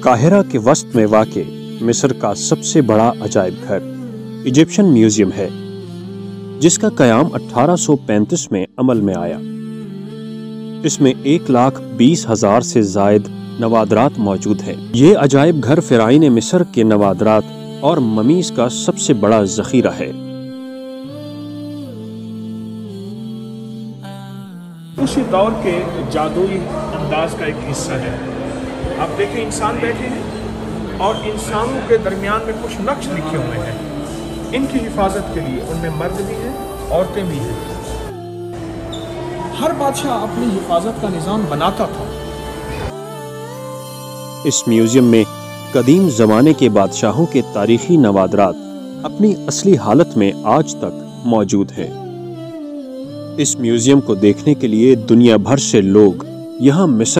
Cairo के वस्त में वाक़े मिस्र का सबसे बड़ा अजायब घर इजिप्शियन म्यूजियम है, जिसका क़याम 1835 में अमल में आया। इसमें 1,20,000 से ज़ायद नवादरात मौजूद हैं। ये अजायब घर फ़िराइन मिस्र के नवादरात और ममीज़ का सबसे बड़ा ज़ख़ीरा है। उसी दौर के जादुई अंदाज का एक हिस्सा है। आप देखें, इंसान बैठे हैं और इंसानों के दरमियान में कुछ नक्श लिखे हुए हैं। इनकी हिफाजत के लिए उनमें मर्द भी हैं, औरतें भी हैं। हर बादशाह अपनी हिफाजत का निज़ाम बनाता था। इस म्यूजियम में कदीम ज़माने के बादशाहों के तारीखी नवादरात अपनी असली हालत में आज तक मौजूद हैं। इस म्यूजियम को देखने के लिए दुनिया भर से लोग यहाँ मिस्र